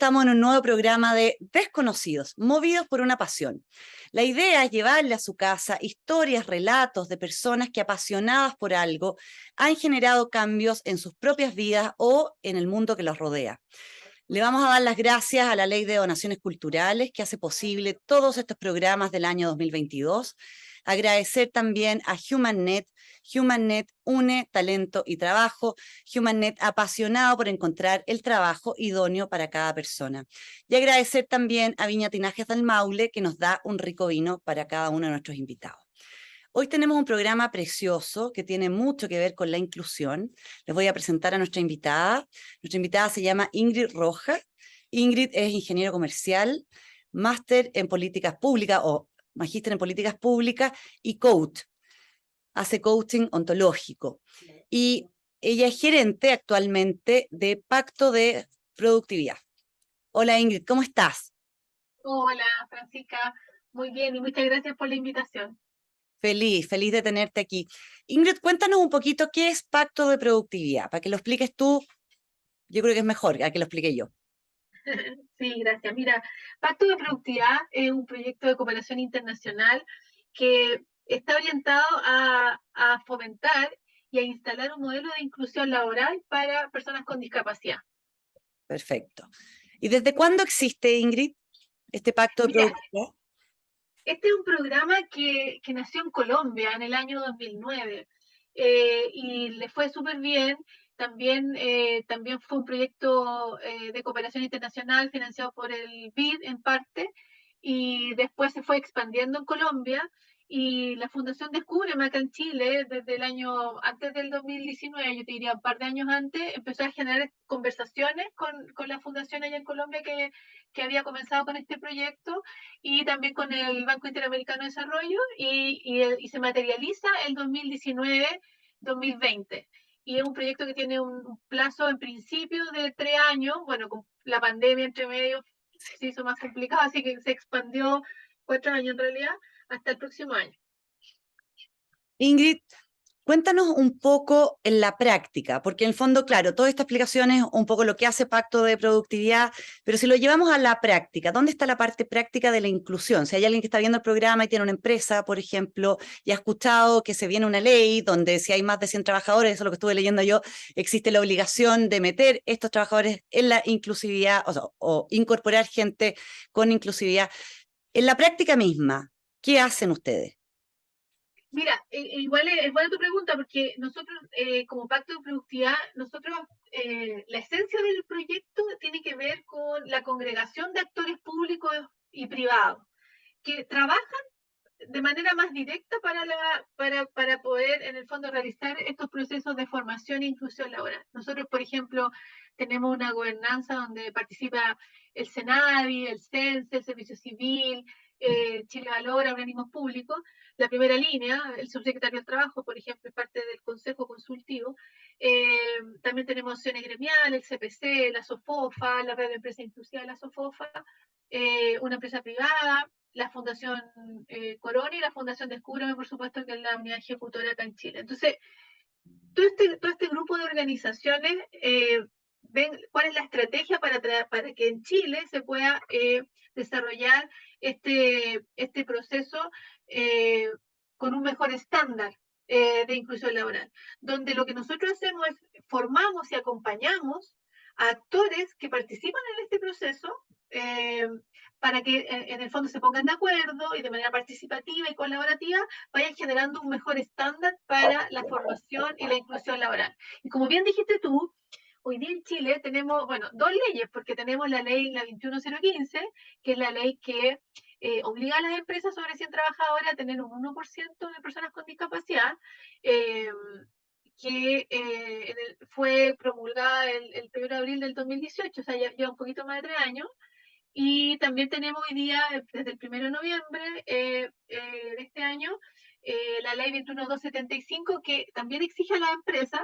estamos en un nuevo programa de Desconocidos, movidos por una pasión. La idea es llevarle a su casa historias, relatos de personas que, apasionadas por algo, han generado cambios en sus propias vidas o en el mundo que los rodea. Le vamos a dar las gracias a la Ley de Donaciones Culturales que hace posible todos estos programas del año 2022. Agradecer también a HumanNet. HumanNet une talento y trabajo. HumanNet apasionado por encontrar el trabajo idóneo para cada persona. Y agradecer también a Viña Tinajes del Maule, que nos da un rico vino para cada uno de nuestros invitados. Hoy tenemos un programa precioso que tiene mucho que ver con la inclusión. Les voy a presentar a nuestra invitada. Nuestra invitada se llama Ingrid Rojas. Ingrid es ingeniero comercial, máster en políticas públicas o magíster en políticas públicas y coach. Hace coaching ontológico. Y ella es gerente actualmente de Pacto de Productividad. Hola Ingrid, ¿cómo estás? Hola, Francisca. Muy bien y muchas gracias por la invitación. Feliz de tenerte aquí. Ingrid, cuéntanos un poquito qué es Pacto de Productividad, para que lo expliques tú. Yo creo que es mejor a que lo explique yo. Sí, gracias. Mira, Pacto de Productividad es un proyecto de cooperación internacional que está orientado a fomentar y a instalar un modelo de inclusión laboral para personas con discapacidad. Perfecto. ¿Y desde cuándo existe, Ingrid, este Pacto de Mira, Productividad? este es un programa que nació en Colombia en el año 2009 y le fue súper bien. También fue un proyecto de cooperación internacional financiado por el BID en parte y después se fue expandiendo en Colombia y la Fundación Descúbreme acá en Chile desde el año antes del 2019, yo te diría un par de años antes, empezó a generar conversaciones con la fundación allá en Colombia que había comenzado con este proyecto y también con el Banco Interamericano de Desarrollo y se materializa el 2019-2020. Y es un proyecto que tiene un plazo en principio de 3 años, bueno, con la pandemia entre medio se hizo más complicado, así que se expandió 4 años en realidad hasta el próximo año. Ingrid, cuéntanos un poco en la práctica, porque en el fondo, claro, toda esta explicación es un poco lo que hace Pacto de Productividad, pero si lo llevamos a la práctica, ¿dónde está la parte práctica de la inclusión? Si hay alguien que está viendo el programa y tiene una empresa, por ejemplo, y ha escuchado que se viene una ley donde si hay más de 100 trabajadores, eso es lo que estuve leyendo yo, existe la obligación de meter estos trabajadores en la inclusividad, o sea, o incorporar gente con inclusividad. En la práctica misma, ¿qué hacen ustedes? Mira, igual es buena tu pregunta porque nosotros, como Pacto de Productividad, la esencia del proyecto tiene que ver con la congregación de actores públicos y privados que trabajan de manera más directa para poder, en el fondo, realizar estos procesos de formación e inclusión laboral. Nosotros, por ejemplo, tenemos una gobernanza donde participa el SENADI, el CENSE, el Servicio Civil, Chile Valora, organismos públicos. La primera línea, el subsecretario del Trabajo, por ejemplo, es parte del Consejo Consultivo. También tenemos opciones gremiales, el CPC, la SOFOFA, la Red de Empresas Inclusivas de la SOFOFA, una empresa privada, la Fundación Corona y la Fundación Descúbreme, por supuesto, que es la unidad ejecutora acá en Chile. Entonces, todo este grupo de organizaciones ven cuál es la estrategia para que en Chile se pueda desarrollar este proceso eh, con un mejor estándar de inclusión laboral, donde lo que nosotros hacemos es formamos y acompañamos a actores que participan en este proceso eh, para que en el fondo se pongan de acuerdo y de manera participativa y colaborativa vayan generando un mejor estándar para la formación y la inclusión laboral. Y como bien dijiste tú, hoy día en Chile tenemos, bueno, dos leyes, porque tenemos la ley, la 21015, que es la ley que obliga a las empresas sobre 100 trabajadores a tener un 1% de personas con discapacidad, eh, fue promulgada el 1 de abril del 2018, o sea, ya lleva un poquito más de 3 años. Y también tenemos hoy día, desde el 1 de noviembre de este año, la ley 21275, que también exige a las empresas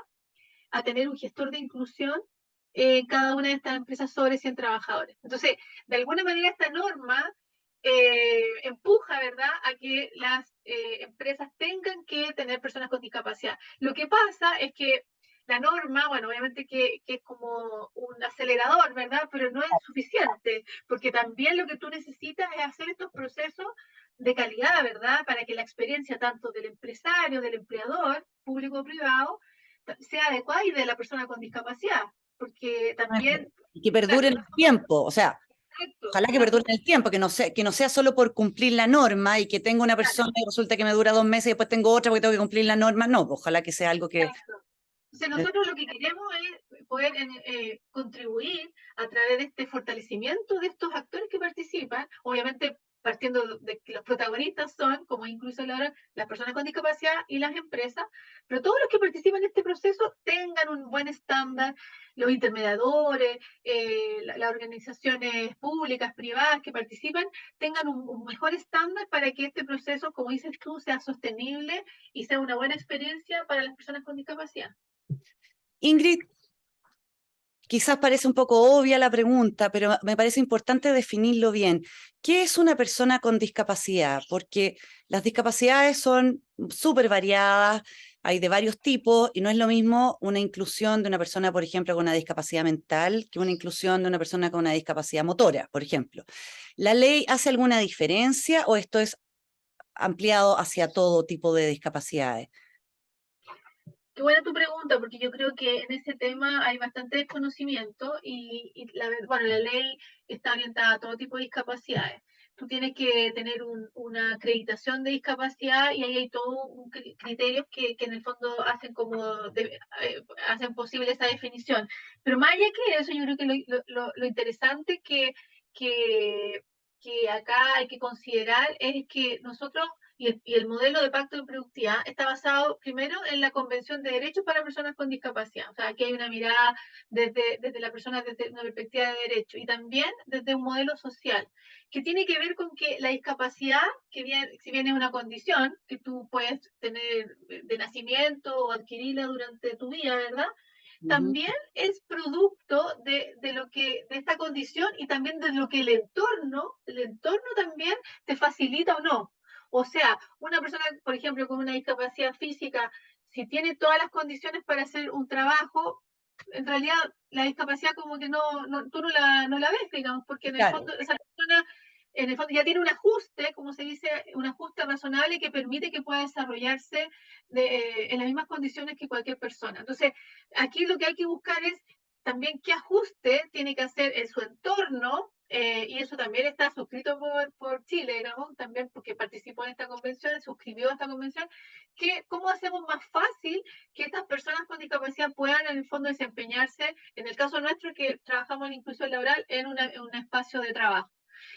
a tener un gestor de inclusión en cada una de estas empresas sobre 100 trabajadores. Entonces, de alguna manera esta norma empuja, ¿verdad?, a que las empresas tengan que tener personas con discapacidad. Lo que pasa es que la norma, bueno, obviamente que es como un acelerador, ¿verdad? Pero no es suficiente, porque también lo que tú necesitas es hacer estos procesos de calidad, ¿verdad? Para que la experiencia tanto del empresario, del empleador, público o privado, sea adecuada y de la persona con discapacidad, porque también, Y que claro, perdure en no el tiempo, o sea, correcto, ojalá que perdure en el tiempo, que no sea solo por cumplir la norma y que tenga una persona claro, y resulta que me dura 2 meses y después tengo otra porque tengo que cumplir la norma. No, ojalá que sea algo que... exacto. Entonces nosotros lo que queremos es poder contribuir a través de este fortalecimiento de estos actores que participan, obviamente partiendo de que los protagonistas son, como incluso ahora, las personas con discapacidad y las empresas, pero todos los que participan en este proceso tengan un buen estándar, los intermediadores, las organizaciones públicas, privadas que participan, tengan un mejor estándar para que este proceso, como dices tú, sea sostenible y sea una buena experiencia para las personas con discapacidad. Ingrid, quizás parece un poco obvia la pregunta, pero me parece importante definirlo bien. ¿Qué es una persona con discapacidad? Porque las discapacidades son súper variadas, hay de varios tipos y no es lo mismo una inclusión de una persona, por ejemplo, con una discapacidad mental que una inclusión de una persona con una discapacidad motora, por ejemplo. ¿La ley hace alguna diferencia o esto es ampliado hacia todo tipo de discapacidades? Qué buena tu pregunta, porque yo creo que en ese tema hay bastante desconocimiento bueno, la ley está orientada a todo tipo de discapacidades. Tú tienes que tener una acreditación de discapacidad y ahí hay todos criterios que en el fondo hacen hacen posible esa definición. Pero más allá que eso, yo creo que lo interesante que, que acá hay que considerar es que nosotros y el modelo de pacto de productividad está basado primero en la Convención de Derechos para Personas con Discapacidad. O sea, aquí hay una mirada desde la persona, desde una perspectiva de derecho y también desde un modelo social que tiene que ver con que la discapacidad, que bien, si bien es una condición que tú puedes tener de nacimiento o adquirirla durante tu vida, ¿verdad? Ujú. También es producto de lo de esta condición y también de lo que el entorno también te facilita o no. O sea, una persona, por ejemplo, con una discapacidad física, si tiene todas las condiciones para hacer un trabajo, en realidad la discapacidad como que tú no la ves, digamos, porque en el Claro. fondo esa persona en el fondo ya tiene un ajuste, como se dice, un ajuste razonable que permite que pueda desarrollarse en las mismas condiciones que cualquier persona. Entonces, aquí lo que hay que buscar es también qué ajuste tiene que hacer en su entorno, y eso también está suscrito por Chile, digamos, también porque participó en esta convención, suscribió a esta convención, que cómo hacemos más fácil que estas personas con discapacidad puedan en el fondo desempeñarse, en el caso nuestro que trabajamos en inclusión laboral, en un espacio de trabajo.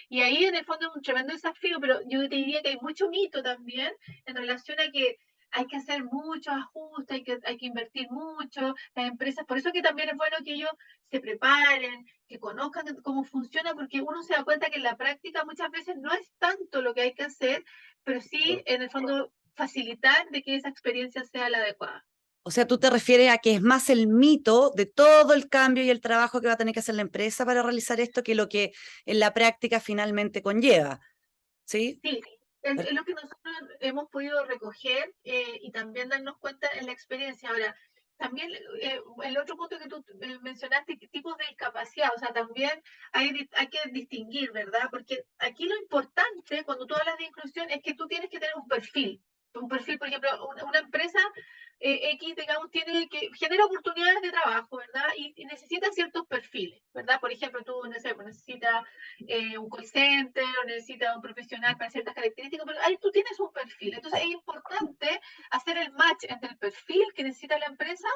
Y ahí en el fondo es un tremendo desafío, pero yo te diría que hay mucho mito también en relación a que hay que hacer muchos ajustes, hay que invertir mucho, las empresas, por eso que también es bueno que ellos se preparen, que conozcan cómo funciona, porque uno se da cuenta que en la práctica muchas veces no es tanto lo que hay que hacer, pero sí en el fondo facilitar de que esa experiencia sea la adecuada. O sea, tú te refieres a que es más el mito de todo el cambio y el trabajo que va a tener que hacer la empresa para realizar esto que lo que en la práctica finalmente conlleva, ¿sí? Sí, es lo que nosotros hemos podido recoger y también darnos cuenta en la experiencia. Ahora, también el otro punto que tú mencionaste, tipos de discapacidad, o sea, también hay que distinguir, ¿verdad? Porque aquí lo importante cuando tú hablas de inclusión es que tú tienes que tener un perfil, por ejemplo, una empresa X, digamos, tiene que genera oportunidades de trabajo, ¿verdad? Y necesita ciertos perfiles, ¿verdad? Por ejemplo, tú no sé, pues necesitas un call center o necesita un profesional para ciertas características, pero ahí tú tienes un perfil. Entonces es importante hacer el match entre el perfil que necesita la empresa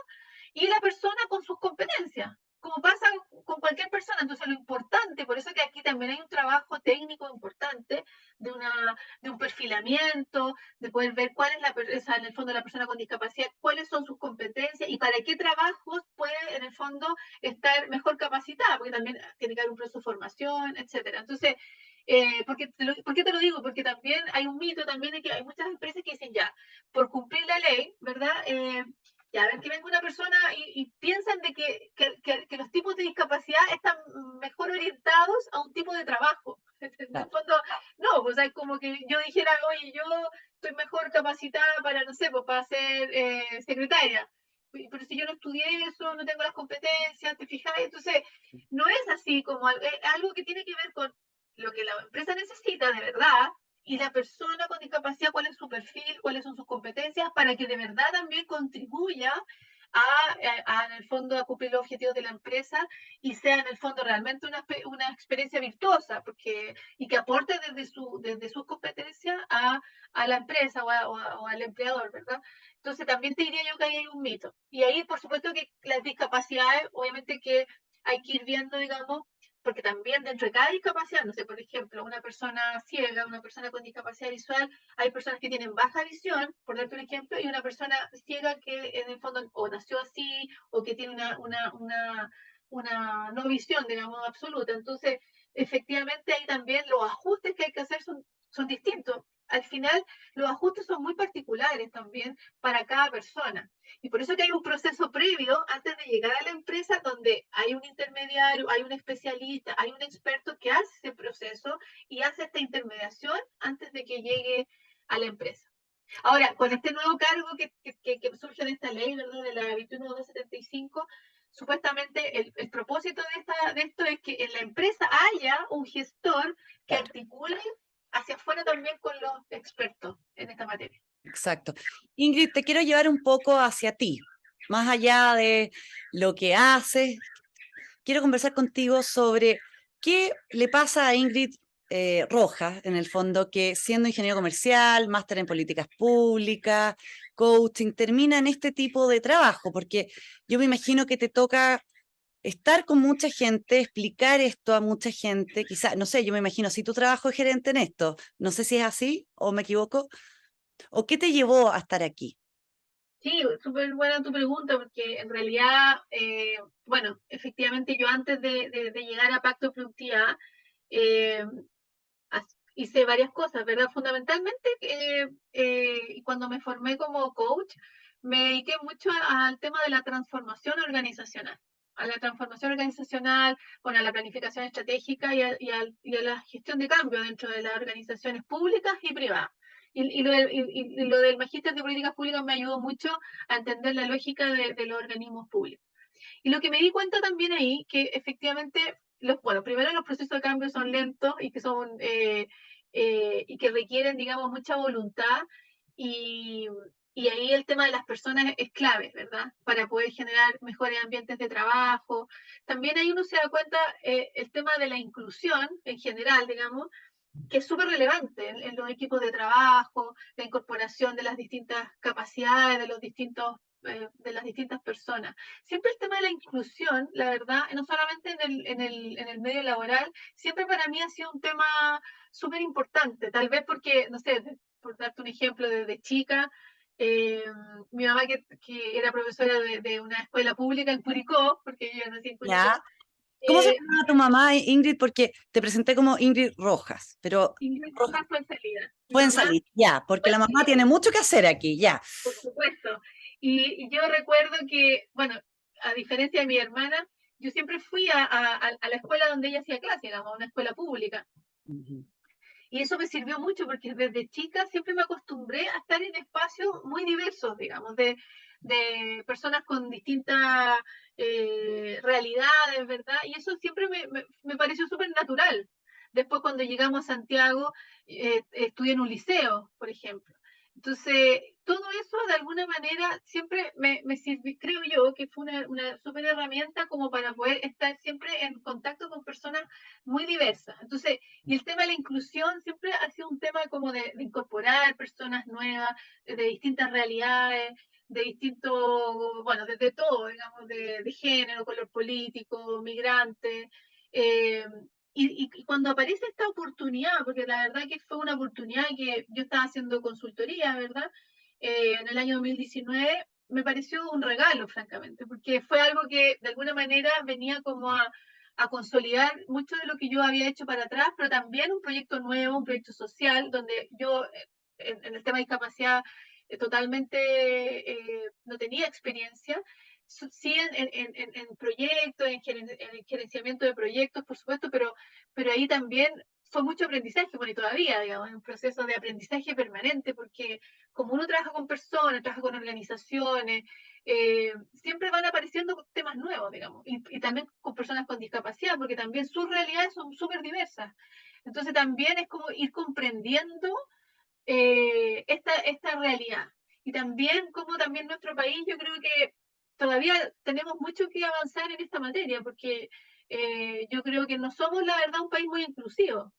y la persona con sus competencias, como pasa con cualquier persona. Entonces lo importante, por eso que aquí también hay un trabajo técnico importante de un perfilamiento, de poder ver cuál es en el fondo la persona con discapacidad, cuáles son sus competencias y para qué trabajos puede en el fondo estar mejor capacitada, porque también tiene que haber un proceso de formación, etcétera. Entonces, ¿por qué te lo digo? Porque también hay un mito también de que hay muchas empresas que dicen ya, por cumplir la ley, ¿verdad? Ya, a ver que venga una persona y piensan de que los tipos de discapacidad están mejor orientados a un tipo de trabajo. En el Claro. fondo, no, pues es como que yo dijera, oye, yo estoy mejor capacitada para, no sé, pues para ser secretaria, pero si yo no estudié eso, no tengo las competencias, ¿te fijas? Entonces, no es así como algo que tiene que ver con lo que la empresa necesita de verdad y la persona con discapacidad, cuál es su perfil, cuáles son sus competencias, para que de verdad también contribuya en el fondo a cumplir los objetivos de la empresa y sea en el fondo realmente una experiencia virtuosa y que aporte desde sus competencias a la empresa o al empleador, ¿verdad? Entonces también te diría yo que ahí hay un mito. Y ahí, por supuesto, que las discapacidades, obviamente que hay que ir viendo, digamos, porque también dentro de cada discapacidad, no sé, por ejemplo, una persona ciega, una persona con discapacidad visual, hay personas que tienen baja visión, por darte un ejemplo, y una persona ciega que en el fondo o nació así o que tiene una no visión, digamos, absoluta. Entonces, efectivamente, ahí también los ajustes que hay que hacer son distintos. Al final, los ajustes son muy particulares también para cada persona. Y por eso que hay un proceso previo antes de llegar a la empresa donde hay un intermediario, hay un especialista, hay un experto que hace ese proceso y hace esta intermediación antes de que llegue a la empresa. Ahora, con este nuevo cargo que surge en esta ley, ¿verdad? De la 21275, supuestamente el propósito de esto es que en la empresa haya un gestor que Claro, articule hacia afuera también con los expertos en esta materia. exacto. Ingrid, te quiero llevar un poco hacia ti, más allá de lo que haces. Quiero conversar contigo sobre qué le pasa a Ingrid Rojas, en el fondo, que siendo ingeniero comercial, máster en políticas públicas, coaching, termina en este tipo de trabajo, porque yo me imagino que te toca estar con mucha gente, explicar esto a mucha gente, quizás, no sé, yo me imagino, si tu trabajo es gerente en esto, no sé si es así o me equivoco, o qué te llevó a estar aquí. Sí, súper buena tu pregunta, porque en realidad, bueno, efectivamente yo antes de llegar a Pacto Productividad, eh, hice varias cosas, ¿verdad? Fundamentalmente, cuando me formé como coach, me dediqué mucho al tema de la transformación organizacional. A la transformación organizacional, bueno, a la planificación estratégica y a la gestión de cambio dentro de las organizaciones públicas y privadas. Y lo del magíster de políticas públicas me ayudó mucho a entender la lógica de los organismos públicos. Y lo que me di cuenta también ahí, que efectivamente, bueno, primero los procesos de cambio son lentos y que requieren, digamos, mucha voluntad y, y ahí el tema de las personas es clave, ¿verdad? Para poder generar mejores ambientes de trabajo. También ahí uno se da cuenta el tema de la inclusión en general, digamos, que es súper relevante en los equipos de trabajo, la incorporación de las distintas capacidades, de las distintas personas. Siempre el tema de la inclusión, la verdad, no solamente en el medio laboral, siempre para mí ha sido un tema súper importante, tal vez porque, no sé, por darte un ejemplo, desde chica, eh, mi mamá que era profesora de una escuela pública en Curicó, porque yo nací en ¿Ya? Curicó, ¿Cómo se eh, llama tu mamá, Ingrid? Porque te presenté como Ingrid Rojas, pero Ingrid Rojas Rojas fue en salida. Mi pueden mamá salir, ya, porque fue la en mamá salida. tiene mucho que hacer aquí, ya. Por supuesto. Y yo recuerdo que, bueno, a diferencia de mi hermana, yo siempre fui a la escuela donde ella hacía clase, digamos, a una escuela pública. Ujú. Y eso me sirvió mucho porque desde chica siempre me acostumbré a estar en espacios muy diversos, digamos, de personas con distintas realidades, ¿verdad? Y eso siempre me pareció súper natural. Después cuando llegamos a Santiago, estudié en un liceo, por ejemplo. Entonces, todo eso de alguna manera siempre me sirvió, creo yo, que fue una súper herramienta como para poder estar siempre en contacto con personas muy diversas. Entonces, y el tema de la inclusión siempre ha sido un tema como de incorporar personas nuevas, de distintas realidades, de distintos, bueno, de todo, digamos, de género, color político, migrante. eh, y cuando aparece esta oportunidad, porque la verdad que fue una oportunidad que yo estaba haciendo consultoría, ¿verdad? En el año 2019, me pareció un regalo, francamente, porque fue algo que de alguna manera venía como a consolidar mucho de lo que yo había hecho para atrás, pero también un proyecto nuevo, un proyecto social, donde yo en el tema de discapacidad totalmente no tenía experiencia. Sí, en proyectos, en gerenciamiento de proyectos, por supuesto, pero ahí también fue mucho aprendizaje, bueno, y todavía, digamos, es un proceso de aprendizaje permanente, porque como uno trabaja con personas, trabaja con organizaciones, siempre van apareciendo temas nuevos, digamos, y también con personas con discapacidad, porque también sus realidades son súper diversas. Entonces también es como ir comprendiendo esta realidad. Y también como también nuestro país, yo creo que todavía tenemos mucho que avanzar en esta materia, porque yo creo que no somos, la verdad, un país muy inclusivo,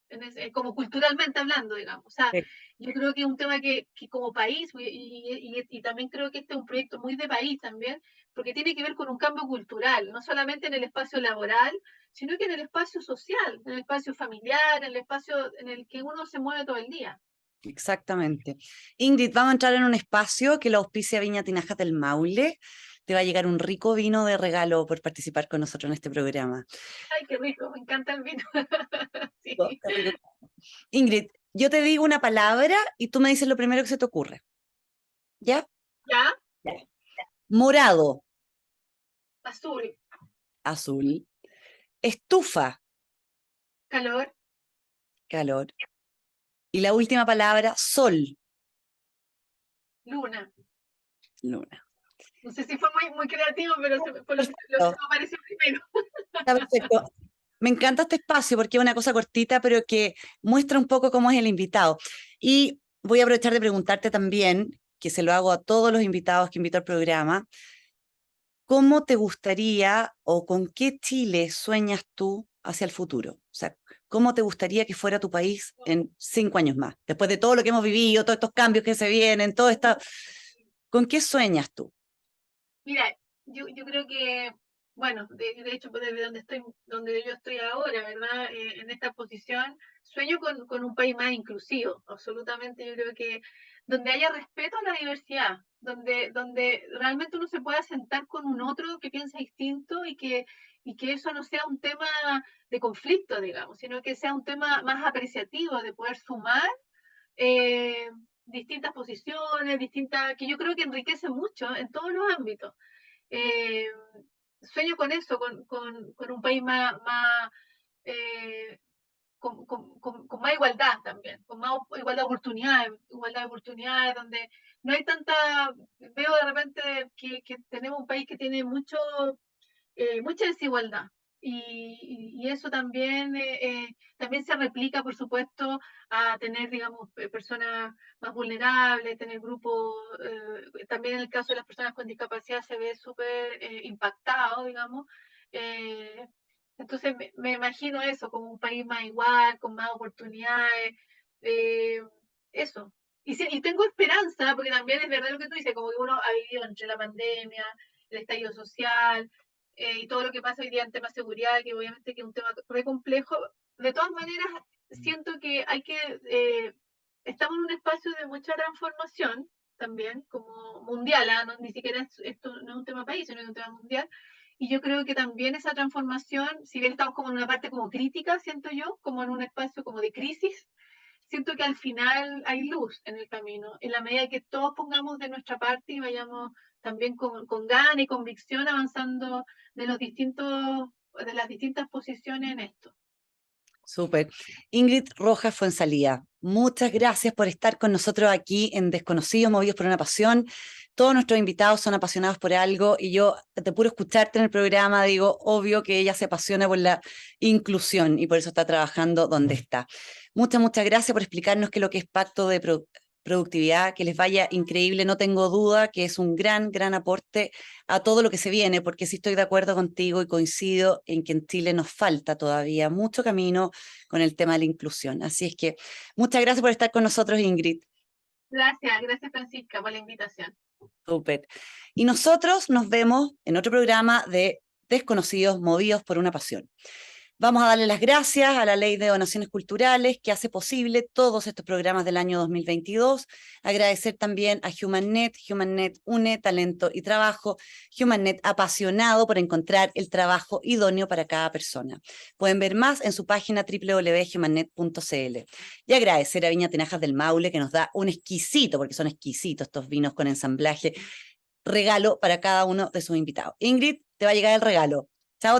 como culturalmente hablando, digamos. O sea, yo creo que es un tema que como país, y también creo que este es un proyecto muy de país también, porque tiene que ver con un cambio cultural, no solamente en el espacio laboral, sino que en el espacio social, en el espacio familiar, en el espacio en el que uno se mueve todo el día. Exactamente. Ingrid, vamos a entrar en un espacio que lo auspicia Viña Tinajas del Maule. Te va a llegar un rico vino de regalo por participar con nosotros en este programa. Ay, qué rico, me encanta el vino. Sí. Qué rico. Ingrid, yo te digo una palabra y tú me dices lo primero que se te ocurre. ¿Ya? ¿Ya? Ya. Morado, Azul, azul. Estufa, calor, calor. Y la última palabra, sol, luna. luna. No sé si fue muy creativo, pero fue lo que Perfecto, me apareció primero. está perfecto. Me encanta este espacio porque es una cosa cortita, pero que muestra un poco cómo es el invitado. Y voy a aprovechar de preguntarte también, que se lo hago a todos los invitados que invito al programa, ¿cómo te gustaría o con qué Chile sueñas tú hacia el futuro? O sea, ¿cómo te gustaría que fuera tu país en 5 años más? Después de todo lo que hemos vivido, todos estos cambios que se vienen, todo esto, ¿con qué sueñas tú? Mira, yo creo que, bueno, de hecho, pues, desde donde yo estoy ahora, ¿verdad? En esta posición, sueño con un país más inclusivo, absolutamente. Yo creo que donde haya respeto a la diversidad, donde realmente uno se pueda sentar con un otro que piensa distinto y que eso no sea un tema de conflicto, digamos, sino que sea un tema más apreciativo, de poder sumar eh, distintas posiciones, que yo creo que enriquece mucho en todos los ámbitos. Eh, Sueño con eso, con un país eh, con más igualdad también, con más igualdad de oportunidades, donde no hay tanta, veo de repente que tenemos un país que tiene mucha desigualdad. Y eso también se replica, por supuesto, a tener, digamos, personas más vulnerables, tener grupos, también en el caso de las personas con discapacidad se ve súper impactado, digamos. Eh, entonces me imagino eso, como un país más igual, con más oportunidades, eh, eso. Y tengo esperanza, porque también es verdad lo que tú dices, como que uno ha vivido entre la pandemia, el estallido social, y todo lo que pasa hoy día en temas de seguridad, que obviamente que es un tema muy complejo. De todas maneras, siento que estamos en un espacio de mucha transformación también, como mundial, ¿eh? No, ni siquiera esto no es un tema país, sino es un tema mundial. Y yo creo que también esa transformación, si bien estamos como en una parte como crítica, siento yo, como en un espacio como de crisis, siento que al final hay luz en el camino, en la medida que todos pongamos de nuestra parte y vayamos también con ganas y convicción avanzando de las distintas posiciones en esto. Súper. Ingrid Rojas Fuenzalía, muchas gracias por estar con nosotros aquí en Desconocidos, Movidos por una Pasión. Todos nuestros invitados son apasionados por algo y yo, de puro escucharte en el programa, digo, obvio que ella se apasiona por la inclusión y por eso está trabajando donde está. Muchas gracias por explicarnos qué es lo que es Pacto de Productividad, que les vaya increíble. No tengo duda que es un gran aporte a todo lo que se viene, porque sí estoy de acuerdo contigo y coincido en que en Chile nos falta todavía mucho camino con el tema de la inclusión. Así es que muchas gracias por estar con nosotros, Ingrid. Gracias Francisca por la invitación. Súper. Y nosotros nos vemos en otro programa de Desconocidos, Movidos por una Pasión. Vamos a darle las gracias a la Ley de Donaciones Culturales que hace posible todos estos programas del año 2022. Agradecer también a HumanNet. HumanNet une talento y trabajo. HumanNet apasionado por encontrar el trabajo idóneo para cada persona. Pueden ver más en su página www.humannet.cl. Y agradecer a Viña Tinajas del Maule que nos da un exquisito, porque son exquisitos estos vinos con ensamblaje, regalo para cada uno de sus invitados. Ingrid, te va a llegar el regalo. Chao.